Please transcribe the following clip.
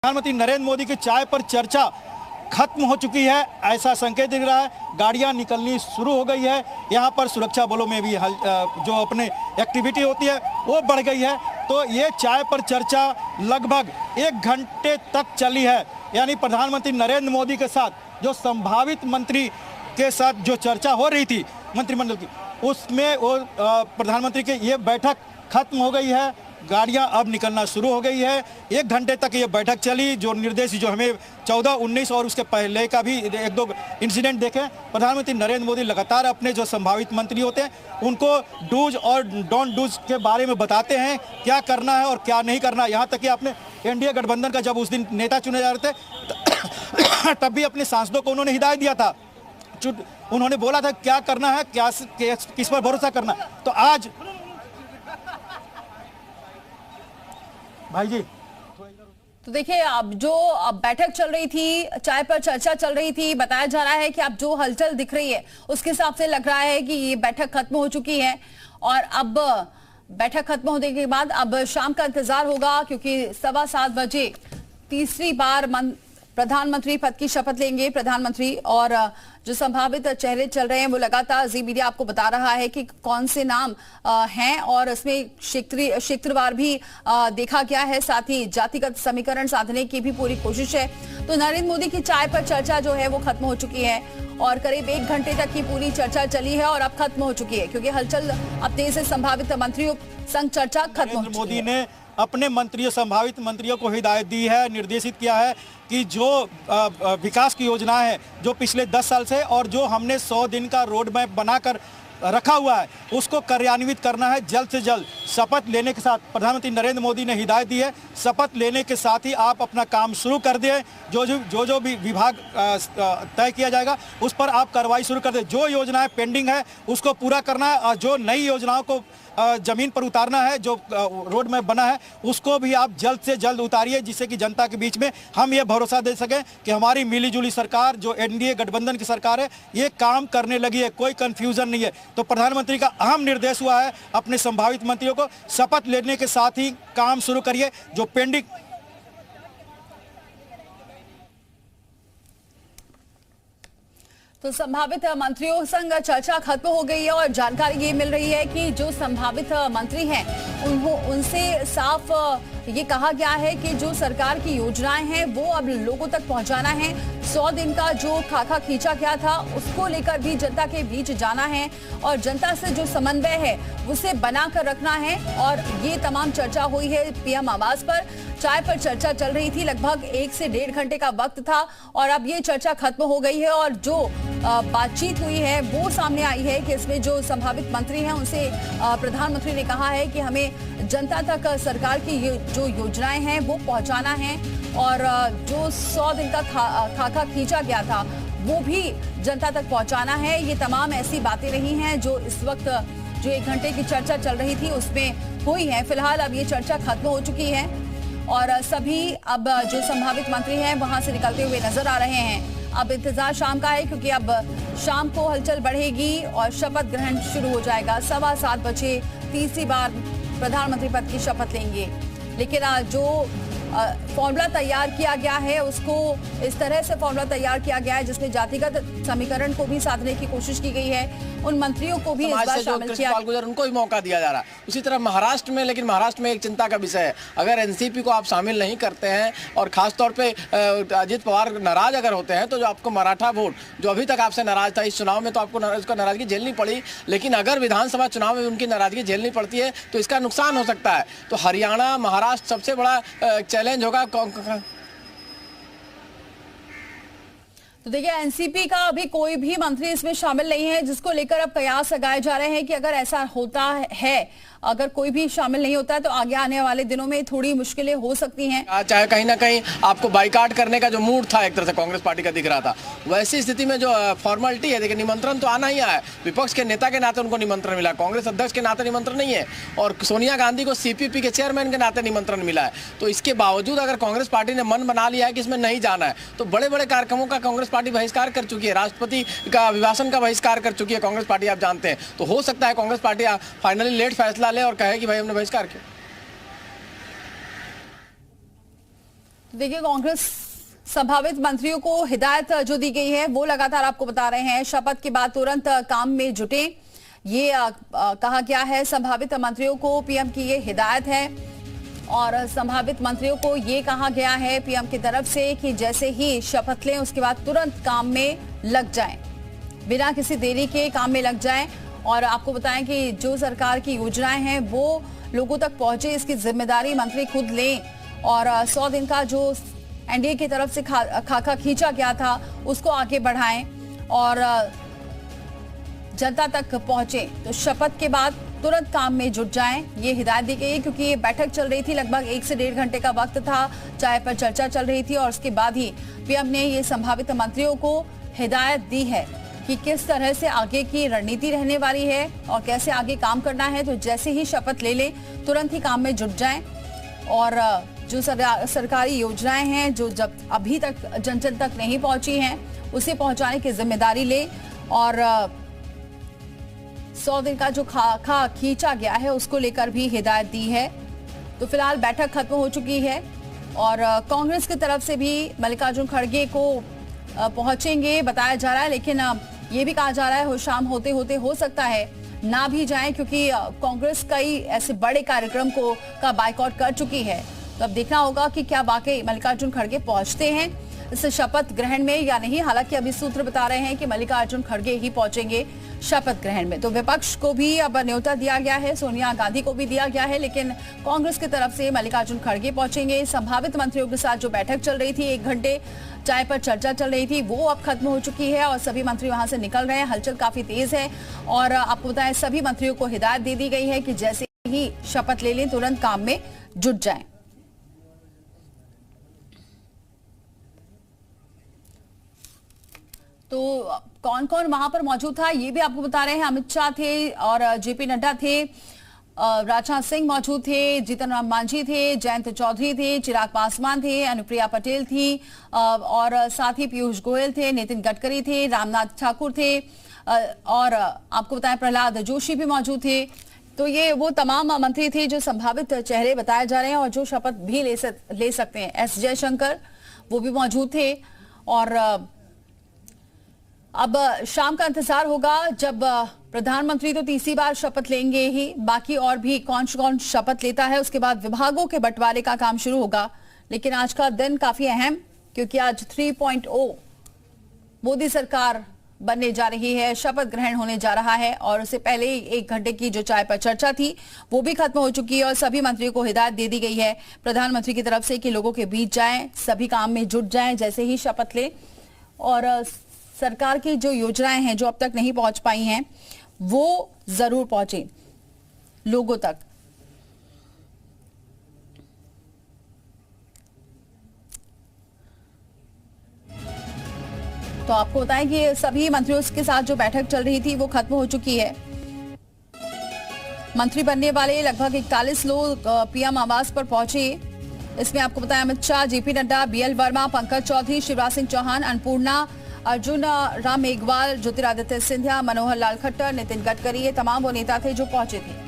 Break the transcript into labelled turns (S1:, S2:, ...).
S1: प्रधानमंत्री नरेंद्र मोदी की चाय पर चर्चा खत्म हो चुकी है, ऐसा संकेत दिख रहा है। गाड़ियां निकलनी शुरू हो गई है। यहाँ पर सुरक्षा बलों में भी जो अपने एक्टिविटी होती है वो बढ़ गई है। तो ये चाय पर चर्चा लगभग 1 घंटे तक चली है। यानी प्रधानमंत्री नरेंद्र मोदी के साथ जो संभावित मंत्री के साथ जो चर्चा हो रही थी मंत्रिमंडल की, उसमें वो प्रधानमंत्री की ये बैठक खत्म हो गई है। गाड़ियां अब निकलना शुरू हो गई है। 1 घंटे तक ये बैठक चली। जो निर्देश जो हमें 14, 19 और उसके पहले का भी 1-2 इंसिडेंट देखे। प्रधानमंत्री नरेंद्र मोदी लगातार अपने जो संभावित मंत्री होते हैं उनको डूज और डोंट डूज के बारे में बताते हैं, क्या करना है और क्या नहीं करना। यहाँ तक कि आपने एनडीए गठबंधन का जब उस दिन नेता चुने जा रहे थे तब भी अपने सांसदों को उन्होंने हिदायत दिया था, उन्होंने बोला था क्या करना है, क्या किस पर भरोसा करना। तो आज भाई जी
S2: तो देखिए, अब जो बैठक चल रही थी, चाय पर चर्चा चल रही थी, बताया जा रहा है कि अब जो हलचल दिख रही है उसके हिसाब से लग रहा है कि ये बैठक खत्म हो चुकी है। और अब बैठक खत्म होने के बाद अब शाम का इंतजार होगा, क्योंकि 7:15 बजे तीसरी बार प्रधानमंत्री पद की शपथ लेंगे प्रधानमंत्री। और जो संभावित चेहरे चल रहे हैं वो लगातार जी मीडिया आपको बता रहा है कि कौन से नाम हैं, और इसमें क्षेत्रवार भी देखा गया है। साथ ही जातिगत समीकरण साधने की भी पूरी कोशिश है। तो नरेंद्र मोदी की चाय पर चर्चा जो है वो खत्म हो चुकी है और करीब 1 घंटे तक की पूरी चर्चा चली है और अब खत्म हो चुकी है, क्योंकि हलचल अब तेज से संभावित मंत्रियों संग चर्चा खत्म हो चुकी है।
S1: मोदी ने अपने मंत्रियों, संभावित मंत्रियों को हिदायत दी है, निर्देशित किया है कि जो विकास की योजना है जो पिछले 10 साल से और जो हमने 100 दिन का रोड मैप बनाकर रखा हुआ है उसको कार्यान्वित करना है जल्द से जल्द। शपथ लेने के साथ प्रधानमंत्री नरेंद्र मोदी ने हिदायत दी है, शपथ लेने के साथ ही आप अपना काम शुरू कर दें। जो भी विभाग तय किया जाएगा उस पर आप कार्रवाई शुरू कर दें। जो योजनाएं पेंडिंग है उसको पूरा करना है और जो नई योजनाओं को जमीन पर उतारना है, जो रोड मैप बना है उसको भी आप जल्द से जल्द उतारिए, जिससे कि जनता के बीच में हम ये भरोसा दे सकें कि हमारी मिलीजुली सरकार जो एनडीए गठबंधन की सरकार है ये काम करने लगी है, कोई कंफ्यूजन नहीं है। तो प्रधानमंत्री का अहम निर्देश हुआ है अपने संभावित मंत्रियों को शपथ लेने के साथ ही काम शुरू करिए। जो पेंडिंग
S2: तो संभावित मंत्रियों संग चर्चा खत्म हो गई है और जानकारी ये मिल रही है कि जो संभावित मंत्री हैं उनसे साफ ये कहा गया है कि जो सरकार की योजनाएं हैं वो अब लोगों तक पहुंचाना है। 100 दिन का जो खाका खींचा गया था उसको लेकर भी जनता के बीच जाना है और जनता से जो समन्वय है उसे बनाकर रखना है। और ये तमाम चर्चा हुई है पीएम आवास पर। चाय पर चर्चा चल रही थी, लगभग 1 से 1.5 घंटे का वक्त था और अब ये चर्चा खत्म हो गई है। और जो बातचीत हुई है वो सामने आई है कि इसमें जो संभावित मंत्री हैं उनसे प्रधानमंत्री ने कहा है कि हमें जनता तक सरकार की जो योजनाएं हैं वो पहुंचाना है और जो 100 दिन का खाका खींचा गया था वो भी जनता तक पहुंचाना है। ये तमाम ऐसी बातें रही हैं जो इस वक्त जो 1 घंटे की चर्चा चल रही थी उसमें हुई है। फिलहाल अब ये चर्चा खत्म हो चुकी है और सभी अब जो संभावित मंत्री हैं वहां से निकलते हुए नजर आ रहे हैं। अब इंतजार शाम का है, क्योंकि अब शाम को हलचल बढ़ेगी और शपथ ग्रहण शुरू हो जाएगा। 7:15 बजे तीसरी बार प्रधानमंत्री पद की शपथ लेंगे। लेकिन जो फॉर्मूला तैयार किया गया है उसको इस तरह से फॉर्मूला तैयार किया गया है जिसमें जातिगत समीकरण को भी साधने की कोशिश की गई है। उन मंत्रियों को भी इस बार शामिल किया गया,
S3: उनको भी मौका दिया जा रहा है। उसी तरह महाराष्ट्र में, लेकिन महाराष्ट्र में एक चिंता का विषय है, अगर एनसीपी को आप शामिल नहीं करते हैं और खासतौर पे अजित पवार नाराज अगर होते हैं तो जो आपको मराठा वोट जो अभी तक आपसे नाराज था इस चुनाव में तो आपको उसका नाराजगी झेलनी पड़ी, लेकिन अगर विधानसभा चुनाव में उनकी नाराजगी झेलनी पड़ती है तो इसका नुकसान हो सकता है। तो हरियाणा, महाराष्ट्र सबसे बड़ा चैलेंज होगा।
S2: तो देखिए, एनसीपी का अभी कोई भी मंत्री इसमें शामिल नहीं है, जिसको लेकर अब कयास लगाए जा रहे हैं कि अगर ऐसा होता है, अगर कोई भी शामिल नहीं होता है तो आगे आने वाले दिनों में थोड़ी मुश्किलें हो सकती हैं।
S3: चाहे कहीं ना कहीं आपको बाइकाट करने का जो मूड था एक तरह से कांग्रेस पार्टी का दिख रहा था, वैसी स्थिति में जो फॉर्मेलिटी है, देखिए निमंत्रण तो आना ही आया। विपक्ष के नेता के नाते उनको निमंत्रण मिला, कांग्रेस अध्यक्ष के नाते निमंत्रण नहीं है और सोनिया गांधी को सीपीपी के चेयरमैन के नाते निमंत्रण मिला है। तो इसके बावजूद अगर कांग्रेस पार्टी ने मन बना लिया है कि इसमें नहीं जाना है तो बड़े बड़े कार्यक्रमों का कांग्रेस पार्टी बहिष्कार कर चुकी है, राष्ट्रपति का अभिभाषण का बहिष्कार कर चुकी है कांग्रेस पार्टी, आप जानते हैं। तो हो सकता है कांग्रेस पार्टी फाइनली लेट फैसला ले और कहे कि भाई हमने बहिष्कार किया।
S2: देखिए, कांग्रेस संभावित मंत्रियों को हिदायत जो दी गई है वो लगातार आपको बता रहे हैं, शपथ के बाद तुरंत काम में जुटे। ये कहा गया है, संभावित मंत्रियों को पीएम की ये हिदायत है और संभावित मंत्रियों को ये कहा गया है पीएम की तरफ से कि जैसे ही शपथ लें उसके बाद तुरंत काम में लग जाएं, बिना किसी देरी के काम में लग जाएं। और आपको बताएं कि जो सरकार की योजनाएं हैं वो लोगों तक पहुंचे, इसकी जिम्मेदारी मंत्री खुद लें और 100 दिन का जो एनडीए की तरफ से खाका खींचा गया था उसको आगे बढ़ाएं और जनता तक पहुंचे। तो शपथ के बाद तुरंत काम में जुट जाएं, ये हिदायत दी गई है, क्योंकि ये बैठक चल रही थी, लगभग 1 से 1.5 घंटे का वक्त था, चाय पर चर्चा चल रही थी और उसके बाद ही पीएम ने ये संभावित मंत्रियों को हिदायत दी है कि किस तरह से आगे की रणनीति रहने वाली है और कैसे आगे काम करना है। तो जैसे ही शपथ ले लें तुरंत ही काम में जुट जाएं और जो सरकारी योजनाएं हैं जो जब अभी तक जन जन तक नहीं पहुंची हैं उसे पहुंचाने की जिम्मेदारी ले और 100 दिन का जो खाका खींचा गया है उसको लेकर भी हिदायत दी है। तो फिलहाल बैठक खत्म हो चुकी है और कांग्रेस की तरफ से भी मल्लिकार्जुन खड़गे को पहुंचेंगे बताया जा रहा है, लेकिन ये भी कहा जा रहा है शाम होते होते हो सकता है ना भी जाएं, क्योंकि कांग्रेस कई ऐसे बड़े कार्यक्रम का बायकॉट कर चुकी है। तो अब देखना होगा कि क्या वाकई मल्लिकार्जुन खड़गे पहुंचते हैं इस शपथ ग्रहण में या नहीं। हालांकि अभी सूत्र बता रहे हैं कि मल्लिकार्जुन खड़गे ही पहुंचेंगे शपथ ग्रहण में। तो विपक्ष को भी अब न्योता दिया गया है, सोनिया गांधी को भी दिया गया है, लेकिन कांग्रेस की तरफ से मल्लिकार्जुन खड़गे पहुंचेंगे। संभावित मंत्रियों के साथ जो बैठक चल रही थी, 1 घंटे चाय पर चर्चा चल रही थी, वो अब खत्म हो चुकी है और सभी मंत्री वहां से निकल रहे हैं। हलचल काफी तेज है और आपको बताएं सभी मंत्रियों को हिदायत दे दी गई है कि जैसे ही शपथ ले लें तुरंत काम में जुट जाएं। तो कौन कौन वहां पर मौजूद था ये भी आपको बता रहे हैं। अमित शाह थे और जेपी नड्डा थे, राजनाथ सिंह मौजूद थे, जीतन राम मांझी थे, जयंत चौधरी थे, चिराग पासवान थे, अनुप्रिया पटेल थी और साथ ही पीयूष गोयल थे, नितिन गडकरी थे, रामनाथ ठाकुर थे और आपको बताएं प्रहलाद जोशी भी मौजूद थे। तो ये वो तमाम मंत्री थे जो संभावित चेहरे बताए जा रहे हैं और जो शपथ भी ले सकते हैं। एस जयशंकर वो भी मौजूद थे और अब शाम का इंतजार होगा जब प्रधानमंत्री तो तीसरी बार शपथ लेंगे ही, बाकी और भी कौन कौन शपथ लेता है। उसके बाद विभागों के बंटवारे का काम शुरू होगा। लेकिन आज का दिन काफी अहम, क्योंकि आज 3.0 मोदी सरकार बनने जा रही है, शपथ ग्रहण होने जा रहा है और उससे पहले 1 घंटे की जो चाय पर चर्चा थी वो भी खत्म हो चुकी है और सभी मंत्रियों को हिदायत दे दी गई है प्रधानमंत्री की तरफ से कि लोगों के बीच जाएं, सभी काम में जुट जाएं जैसे ही शपथ लें और सरकार की जो योजनाएं हैं जो अब तक नहीं पहुंच पाई हैं वो जरूर पहुंचे लोगों तक। तो आपको बताएं कि सभी मंत्रियों के साथ जो बैठक चल रही थी वो खत्म हो चुकी है। मंत्री बनने वाले लगभग 41 लोग पीएम आवास पर पहुंचे। इसमें आपको बताया अमित शाह, जेपी नड्डा, बीएल वर्मा, पंकज चौधरी, शिवराज सिंह चौहान, अन्नपूर्णा, अर्जुन राम मेघवाल, ज्योतिरादित्य सिंधिया, मनोहर लाल खट्टर, नितिन गडकरी, ये तमाम वो नेता थे जो पहुंचे थे।